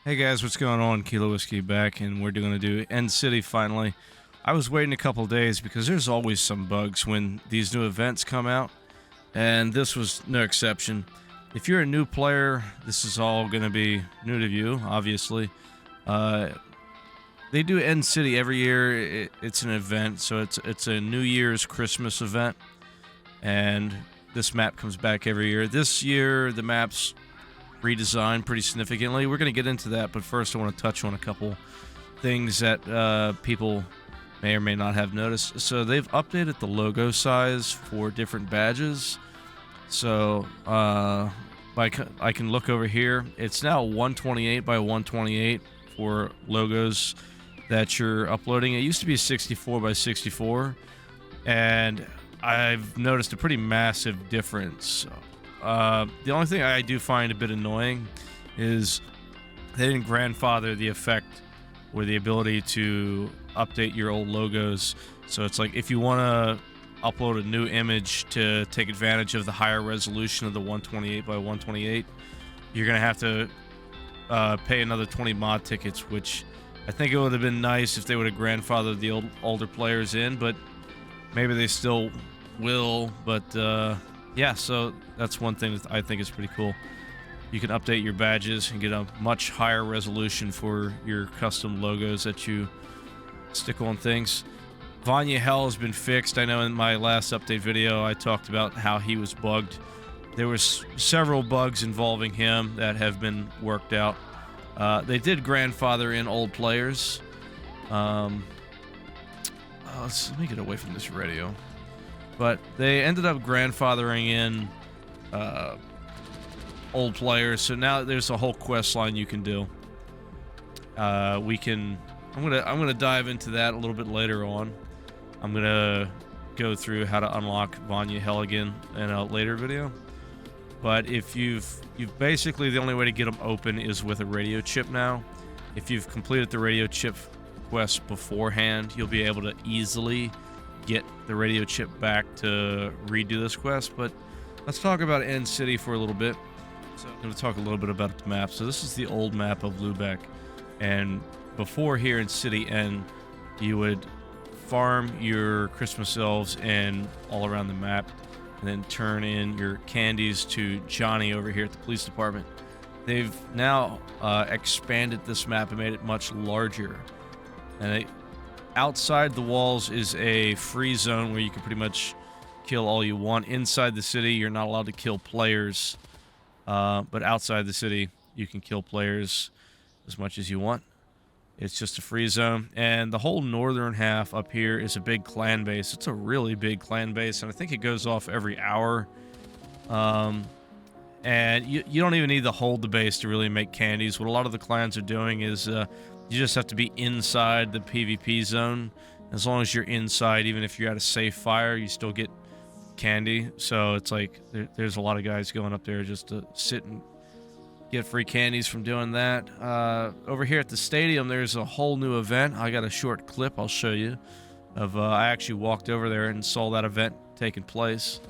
Hey guys, what's going on? Kilo Whiskey back, and we're going to do End City finally. I was waiting a couple days because there's always some bugs when these new events come out, and this was no exception. If you're a new player, this is all going to be new to you, obviously. Uh, they do End City every year. It's an event, so it's a New Year's Christmas event, and this map comes back every year. This year, the map's redesigned pretty significantly. We're going to get into that, but first I want to touch on a couple things that people may or may not have noticed. So they've updated the logo size for different badges. So I can look over here. It's now 128 by 128 for logos that you're uploading. It used to be 64 by 64, and I've noticed a pretty massive difference. The only thing I do find a bit annoying is they didn't grandfather the effect or the ability to update your old logos. So it's like if you want to upload a new image to take advantage of the higher resolution of the 128 by 128, you're going to have to pay another 20 mod tickets, which I think it would have been nice if they would have grandfathered the older players in, but maybe they still will. But yeah, so that's one thing that I think is pretty cool. You can update your badges and get a much higher resolution for your custom logos that you stick on things. Vanya Hell has been fixed. I know in my last update video I talked about how he was bugged. There was several bugs involving him that have been worked out. They did grandfather in old players. Let me get away from this radio. But they ended up grandfathering in old players, so now there's a whole quest line you can do. I'm gonna dive into that a little bit later on. I'm gonna go through how to unlock Vanya Helligan in a later video. But if you've basically, the only way to get them open is with a radio chip now. If you've completed the radio chip quest beforehand, you'll be able to easily get the radio chip back to redo this quest. But let's talk about End City for a little bit. So I'm going to talk a little bit about the map. So this is the old map of Lubeck, and before here in City End, you would farm your Christmas elves and all around the map, and then turn in your candies to Johnny over here at the police department. They've now expanded this map and made it much larger, and outside the walls is a free zone where you can pretty much kill all you want. Inside the city, you're not allowed to kill players, but outside the city, you can kill players as much as you want. It's just a free zone, and the whole northern half up here is a big clan base. It's a really big clan base, and I think it goes off every hour. And you don't even need to hold the base to really make candies. What a lot of the clans are doing is you just have to be inside the PvP zone. As long as you're inside, even if you're at a safe fire, you still get candy. So it's like there's a lot of guys going up there just to sit and get free candies from doing that. Over here at the stadium, there's a whole new event. I got a short clip I'll show you of I actually walked over there and saw that event taking place.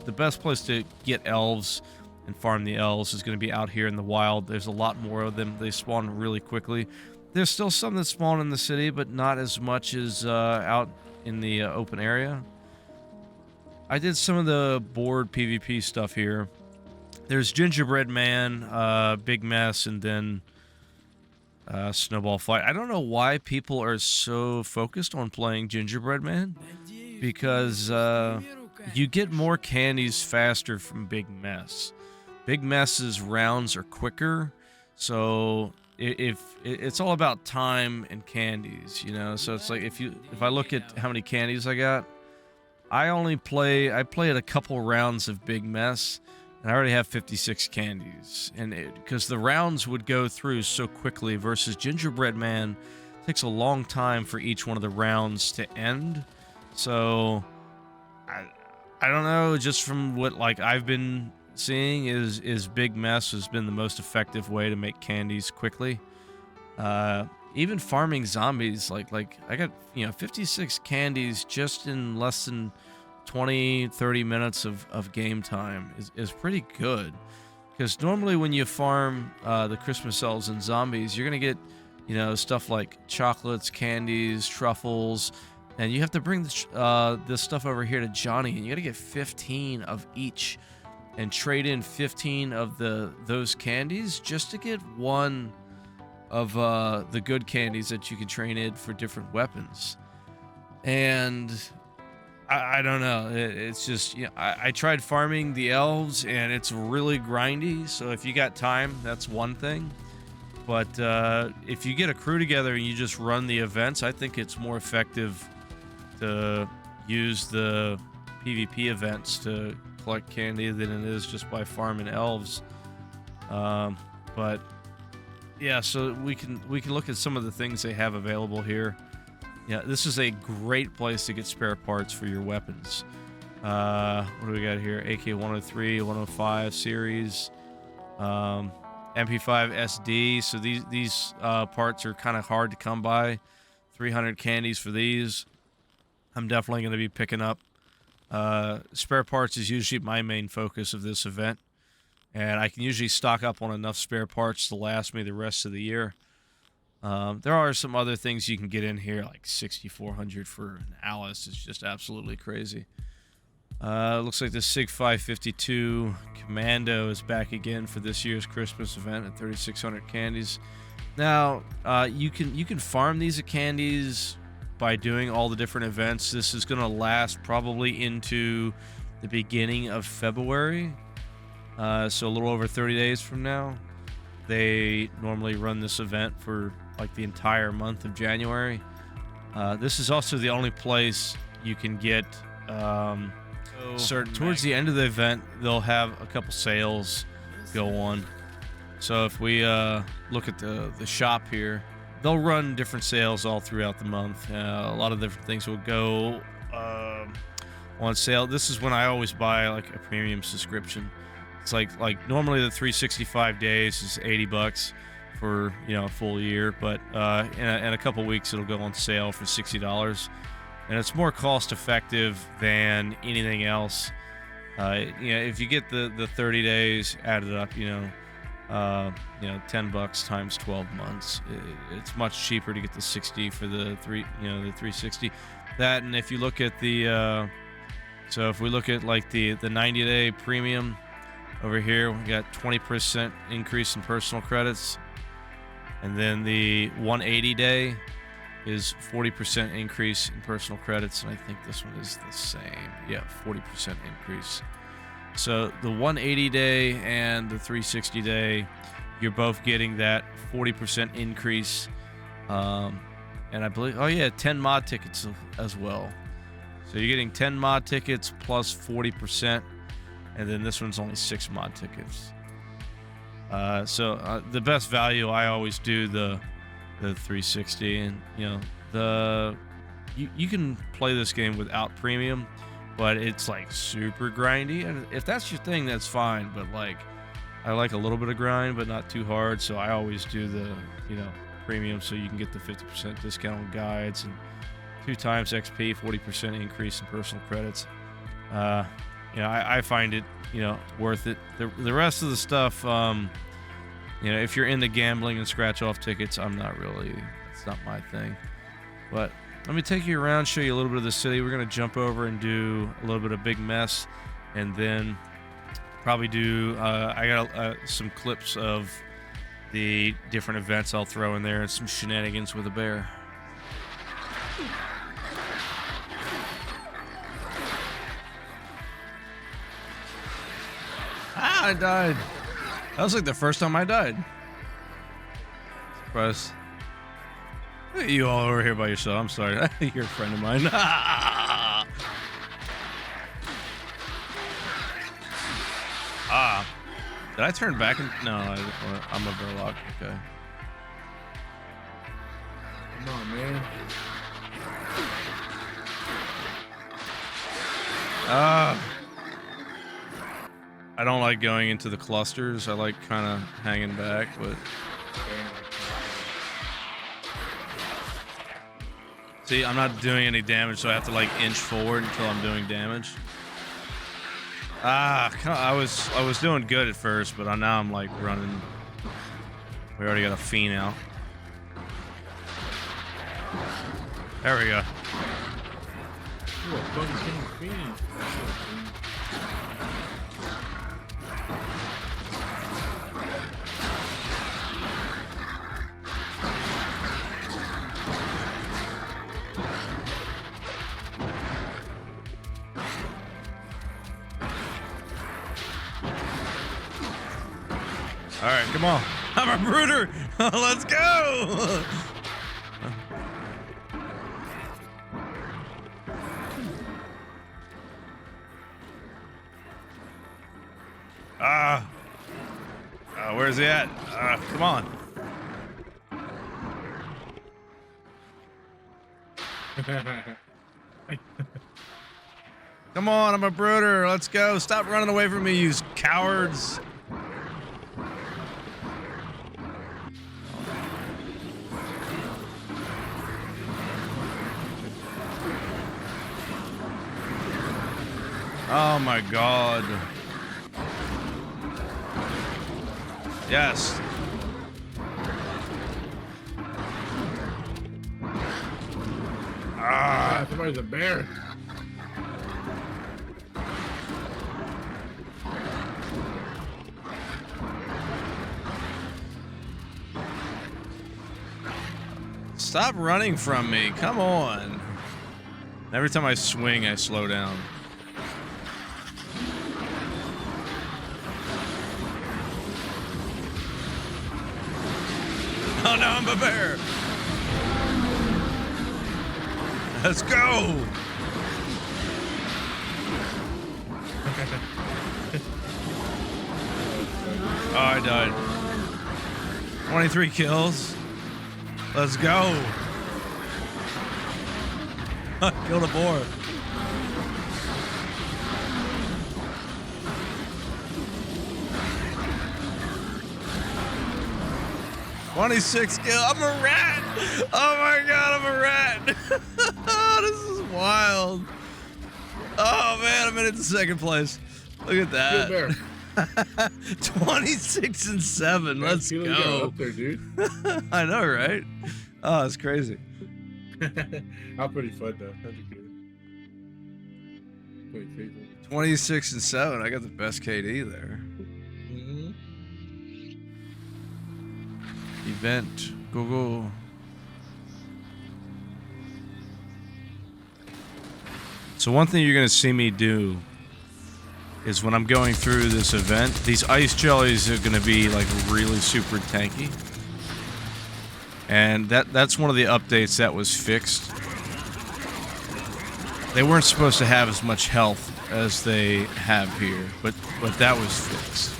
The best place to get elves and farm the elves is going to be out here in the wild. There's a lot more of them. They spawn really quickly. There's still some that spawn in the city, but not as much as out in the open area. I did some of the board PvP stuff here. There's Gingerbread Man, Big Mess, and then Snowball Fight. I don't know why people are so focused on playing Gingerbread Man, because you get more candies faster from Big Mess. Big Mess's rounds are quicker, so if it's all about time and candies, you know. So it's like if I look at how many candies I got, I played a couple rounds of Big Mess, and I already have 56 candies. And because the rounds would go through so quickly, versus Gingerbread Man takes a long time for each one of the rounds to end. So I don't know, just from what I've been seeing is Big Mess has been the most effective way to make candies quickly. Even farming zombies, like I got 56 candies just in less than 20-30 minutes of game time is pretty good, Because normally when you farm the Christmas elves and zombies, you're gonna get, stuff like chocolates, candies, truffles, and you have to bring this stuff over here to Johnny, and you gotta get 15 of each, and trade in 15 of those candies just to get one of the good candies that you can trade in for different weapons. And I don't know. It's just, I tried farming the elves and it's really grindy. So if you got time, that's one thing. But if you get a crew together and you just run the events, I think it's more effective to use the PvP events to collect candy than it is just by farming elves. But yeah, so we can look at some of the things they have available here. Yeah, this is a great place to get spare parts for your weapons. What do we got here? AK 103, 105 series, MP5 SD. So these parts are kind of hard to come by. 300 candies for these. I'm definitely going to be picking up. Spare parts is usually my main focus of this event, and I can usually stock up on enough spare parts to last me the rest of the year. There are some other things you can get in here, like 6,400 for an Alice. It's just absolutely crazy. Looks like the SIG 552 Commando is back again for this year's Christmas event at 3,600 candies. Now, you can farm these candies by doing all the different events. This is going to last probably into the beginning of February, so a little over 30 days from now. They normally run this event for like the entire month of January. This is also the only place you can get certain. Towards the end of the event, they'll have a couple sales go on. So if we look at the shop here, they'll run different sales all throughout the month. A lot of different things will go on sale. This is when I always buy like a premium subscription. It's like normally the 365 days is $80 for a full year, but in a couple weeks it'll go on sale for $60, and it's more cost effective than anything else. If you get the 30 days added up, $10 times 12 months, it's much cheaper to get the 60 for the 360. That, and if you look at the so if we look at like the 90-day premium over here, we got 20% increase in personal credits, and then the 180-day is 40% increase in personal credits, and I think this one is the same. Yeah, 40% increase. So the 180-day and the 360-day, you're both getting that 40% increase, and I believe, 10 mod tickets as well. So you're getting 10 mod tickets plus 40%, and then this one's only 6 mod tickets. So the best value, I always do the 360, and you can play this game without premium, but it's like super grindy, and if that's your thing, that's fine. But like, I like a little bit of grind, but not too hard, so I always do the premium, so you can get the 50% discount on guides and 2 times XP, 40% increase in personal credits. I find it worth it. The rest of the stuff, if you're into gambling and scratch off tickets, it's not my thing. But let me take you around, show you a little bit of the city. We're going to jump over and do a little bit of Big Mess, and then probably do, I got some clips of the different events I'll throw in there, and some shenanigans with a bear. I died. That was like the first time I died. Surprise. Look at you all over here by yourself. I'm sorry. You're a friend of mine. Did I turn back? No, I'm a Verloc. Okay. Come on, man. I don't like going into the clusters. I like kind of hanging back, but... See, I'm not doing any damage, so I have to like inch forward until I'm doing damage. I was doing good at first, but now I'm like running. We already got a fiend out. There we go. Ooh, a Bunny King Fiend. All right, come on. I'm a brooder. Let's go. Where's he at? Come on. Come on, I'm a brooder. Let's go. Stop running away from me, you cowards. Oh my god. Yes. Ah, somebody's a bear. Stop running from me. Come on. Every time I swing, I slow down. Oh no, I'm a bear. Let's go. Oh, I died. 23 kills. Let's go. Killed a boar. $26 kill. I'm a rat. Oh my god, I'm a rat. This is wild. Oh man, I made it to second place. Look at that. 26 and 7. Let's go. Up there, dude. I know, right? Oh, it's crazy. How pretty fun though. That'd be good. Pretty crazy. 26 and 7. I got the best KD there. Mm-hmm. Event. Go. So one thing you're gonna see me do is when I'm going through this event, these ice jellies are gonna be like really super tanky. And that's one of the updates that was fixed. They weren't supposed to have as much health as they have here, but that was fixed.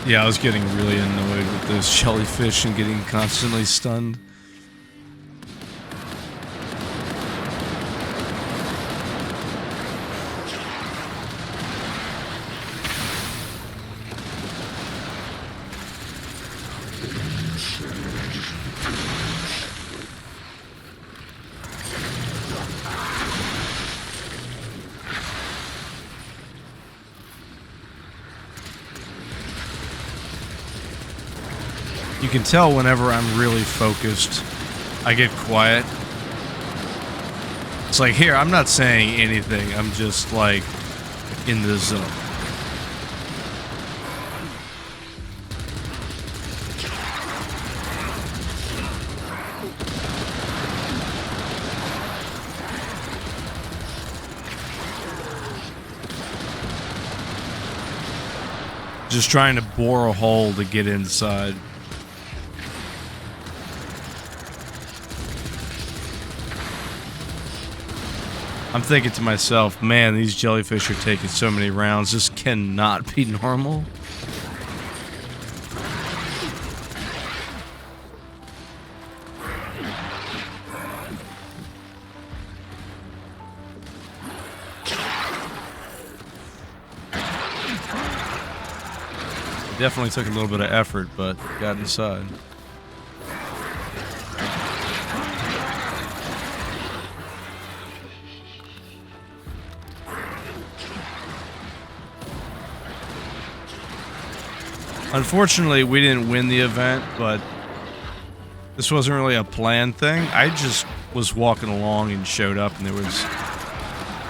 Yeah, I was getting really annoyed with those jellyfish and getting constantly stunned. You can tell whenever I'm really focused, I get quiet. It's like, here, I'm not saying anything. I'm just, like, in the zone. just trying to bore a hole to get inside. I'm thinking to myself, man, these jellyfish are taking so many rounds. This cannot be normal. Definitely took a little bit of effort, but got inside. Unfortunately, we didn't win the event, but this wasn't really a planned thing. I just was walking along and showed up, and there was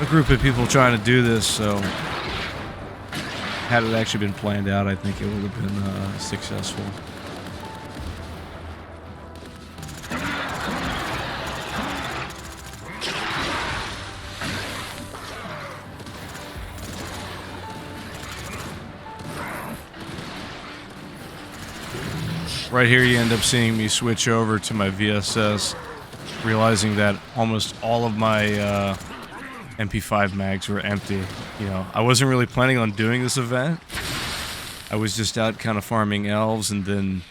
a group of people trying to do this, so had it actually been planned out, I think it would have been successful. Right here, you end up seeing me switch over to my VSS, realizing that almost all of my MP5 mags were empty. You know, I wasn't really planning on doing this event. I was just out kind of farming elves, and then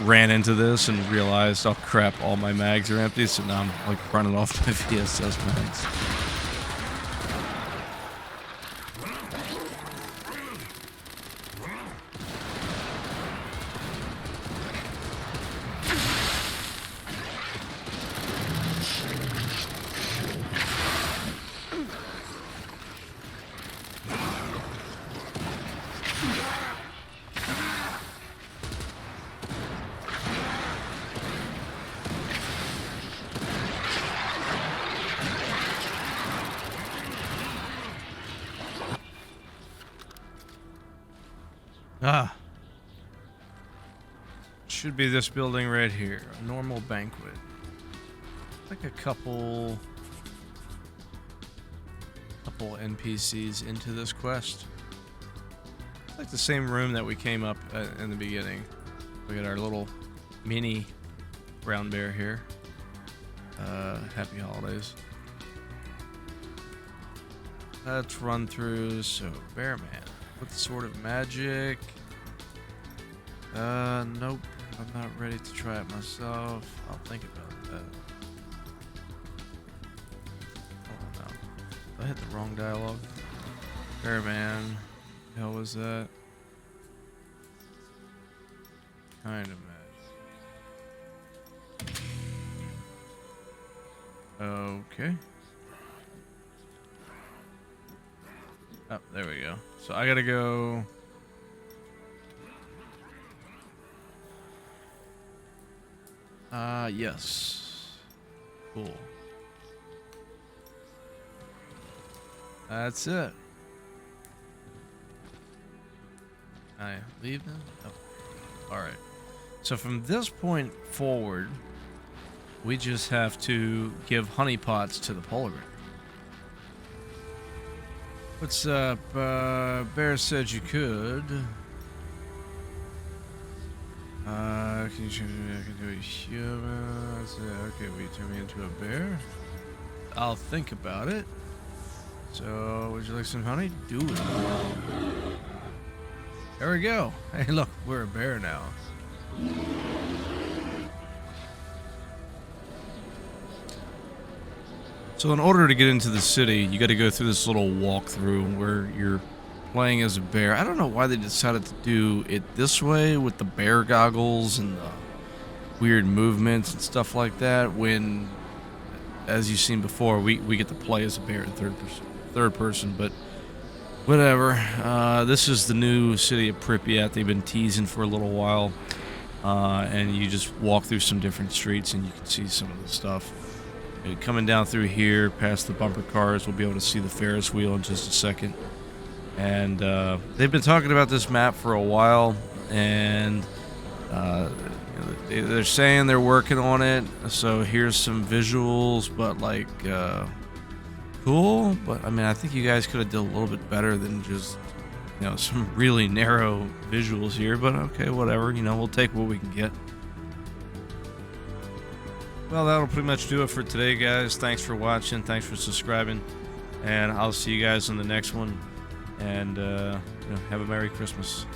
ran into this and realized, oh crap, all my mags are empty. So now I'm like running off my VSS mags. Ah. Should be this building right here. A normal banquet. Like a couple NPCs into this quest. Like the same room that we came up in the beginning. We got our little mini brown bear here. Happy holidays. Let's run through. So, Bear Man. What sort of magic? Nope. I'm not ready to try it myself. I'll think about that. Oh no. I hit the wrong dialogue. Bear Man. The hell was that? Kind of magic. Okay. Oh, there we go. So I gotta go. Yes. Cool. That's it. I leave them? Oh. Alright. So from this point forward, we just have to give honeypots to the polar bear. What's up? Bear said you could. Can you change me? I can do a human. Okay, will you turn me into a bear? I'll think about it. So, would you like some honey? Do it. There we go. Hey, look, we're a bear now. So in order to get into the city, you got to go through this little walkthrough where you're playing as a bear. I don't know why they decided to do it this way with the bear goggles and the weird movements and stuff like that, when, as you've seen before, we get to play as a bear in third person, but whatever. This is the new city of Pripyat. They've been teasing for a little while, and you just walk through some different streets and you can see some of the stuff. Coming down through here, past the bumper cars, we'll be able to see the Ferris wheel in just a second. And they've been talking about this map for a while, and they're saying they're working on it. So here's some visuals, but like cool. But I mean, I think you guys could have done a little bit better than just some really narrow visuals here, but okay, whatever. We'll take what we can get. Well, that'll pretty much do it for today, guys. Thanks for watching. Thanks for subscribing. And I'll see you guys in the next one. And have a Merry Christmas.